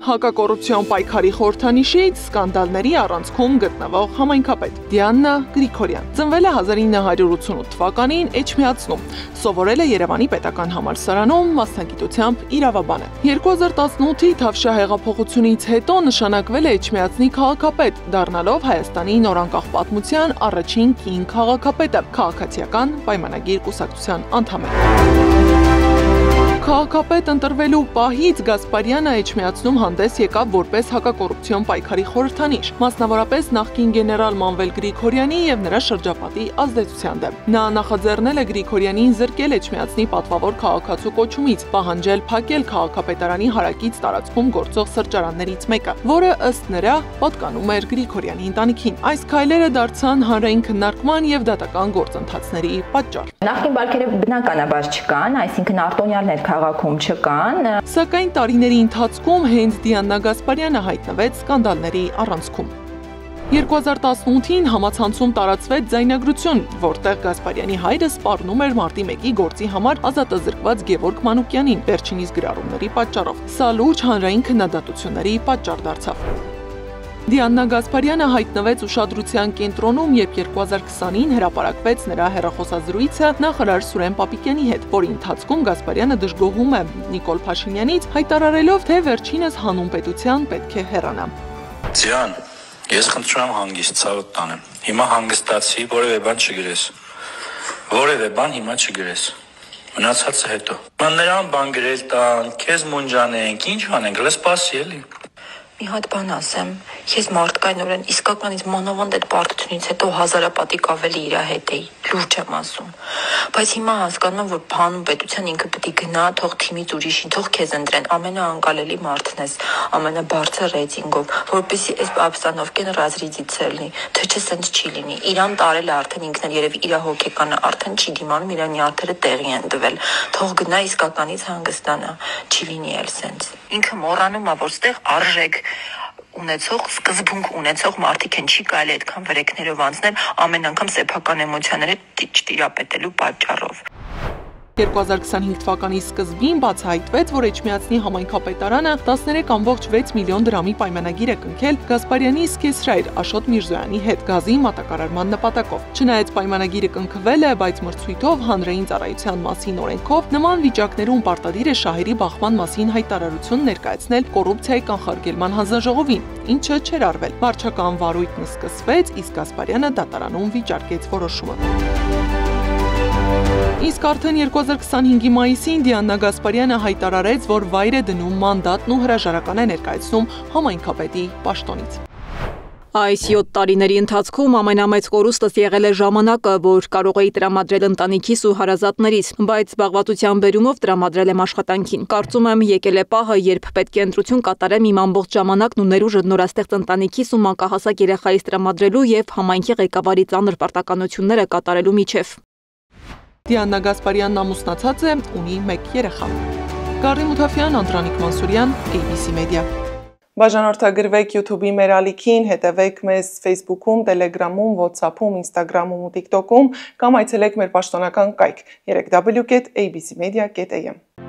Հակակոռուպցիոն պայքարի խորհրդանիշից սկանդալների առանցքում գտնվող համայնքապետ Դիաննա Գրիգորյան ծնվել է 1988 թվականին Էջմիածնում, սովորել է Երևանի պետական համալսարանում, մասնագիտությամբ իրավաբան է։ 2018-ի Թավշյա հեղափոխությունից հետո նշանակվել է Էջմիածնի քաղաքապետ, դառնալով Հայաստանի նորանկախ պատմության առաջին կին քաղաքապետը, քաղաքացիական պայմանագիր կուսակցության անդամ է։ Քաղաքապետ ընտրվելու պահից Գասպարյանը Էջմիածնում հանդես եկավ որպես հակակոռուպցիոն պայքարի խորհրդանիշ, մասնավորապես նախկին գեներալ Մանվել Գրիգորյանի եւ նրա շրջապատի ազդեցության դեմ։ Նա նախաձեռնել է Գրիգորյանին զրկել Էջմիածնի պատվավոր քաղաքացու կոչումից, պահանջել փակել քաղաքապետարանի հարակից տարածքում գործող սրճարաններից մեկը, որը ըստ նրա պատկանում էր Գրիգորյանի ընտանիքին։ Այս քայլերը դարձան հանրային քննարկման եւ դատական գործընթացների պատճառ։ Նախկին բարքերը բնականաբար չկան, այսինքն արտոնյալներ քաղաքում չկան։ Սակայն տարիների ընթացքում հենց Դիաննա Գասպարյանը հայտնվեց սկանդալների առանցքում։ 2018-ին համացանցում տարածվեց ձայնագրություն, որտեղ Գասպարյանի հայրը սպառնում էր մարտի 1-ի գործի համար ազատազրկված Գևորգ Մանուկյանին վերջինիս գրառումների պատճառով։ Սա լուրջ հանրային քննադատությունների պատճառ դարձավ։ Դիաննա Գասպարյանը հայտնվեց ուշադրության կենտրոնում, երբ 2020-ին հրապարակվեց նրա հեռախոսազրույցը նախարար Սուրեն Պապիկյանի հետ, որի ընթացքում Գասպարյանը դժգոհում է Նիկոլ Փաշինյանից, հայտարարելով, թե վերջինս հանուն պետության պետք է հեռանա։ Ձյան, ես խնդրում եմ հանգիստ ցավդ տանեմ։ Հիմա հանգստացի, որևէ բան չգրես։ Որևէ բան հիմա չգրես։ Մնացածը հետո։ Նրան բան գրել տան, քեզ մունջանենք, ինչ անենք, լսպասի էլի։ Մի հատ բան ասեմ, ես մարդկայնորեն իսկականից մանավանդ այդ պարտությունից հետո հազարապատիկ ավելի իր հետ էի, լուրջ եմ ասում, բայց հիմա հասկանում եմ, որ հանուն պետության ինքը պետք է գնա, թող թիմից ուրիշին, թող քեզ ընտրեն, ամենաանկալելի մարդն ես, ամենաբարձր ռեյտինգով, որպեսզի այս ապստանովկեն ռազրիզից լինի, թե չէ սենց չի լինի, իրան տարել է արդեն ինքն էլ երևի իր հոգեկանը արդեն չի դիմանում, իր նյարդերը տեղի են տվել, թող գնա իսկականից հանգստանա, չի լինի էլ սենց, ինքը մոռանում է, որ ստեղ արժեք ունեցող, սկզբունք ունեցող մարդիկ են, չի կարելի այդքան վրեքներով անցնել ամեն անգամ սեփական էմոցիաները չտիրապետելու պատճառով։ 2025 թվականի սկզբին բացահայտվեց, որ Էջմիածնի համայնքապետարանը 13.6 միլիոն դրամի պայմանագիր է կնքել Գասպարյանի սկեսրայր Աշոտ Միրզոյանի հետ գազի մատակարարման նպատակով։ Չնայած պայմանագիրը կնքվել է, բայց մրցույթով հանրային ծառայության մասին օրենքով նման վիճակներում պարտադիր է շահերի բախման մասին հայտարարություն ներկայացնել կոռուպցիայի կանխարգելման հանձնաժողովին, ինչը չէր արվել։ Վարչական վարույթն սկսվեց, իսկ Գասպարյանը դատարանում վիճարկեց որոշումը։ Իսկ արդեն 2025-ի մայիսին Դիաննա Գասպարյանը հայտարարեց, որ վայր է դնում մանդատն ու հրաժարական է ներկայացնում համայնքապետի պաշտոնից։ Այս 7 տարիների ընթացքում ամենամեծ կորուստս եղել է ժամանակը, որ կարող էի տրամադրել ընտանիքիս ու հարազատներիս, բայց զբաղվածության բերումով տրամադրել եմ աշխատանքին։ Կարծում եմ եկել է պահը, երբ պետք է ընտրություն կատարեմ իմ ամբողջ ժամանակն ու ներուժը նորաստեղծ ընտանիքիս ու մանկահասակ երեխայիս տրամադրելու եւ համայնքի ղեկավարի ծանր պարտականությունները կատարելու միջև։ Դիաննա Գասպարյանն ամուսնացած է, ունի 1 երեխա։ Գարի Մութաֆյան, Անդրանիկ Մանսուրյան, ABC Media։ Բաժանորդագրվեք YouTube-ի մեր ալիքին, հետևեք մեզ Facebook-ում, Telegram-ում, WhatsApp-ում, Instagram-ում ու TikTok-ում կամ այցելեք մեր պաշտոնական կայք www.abcmedia.am։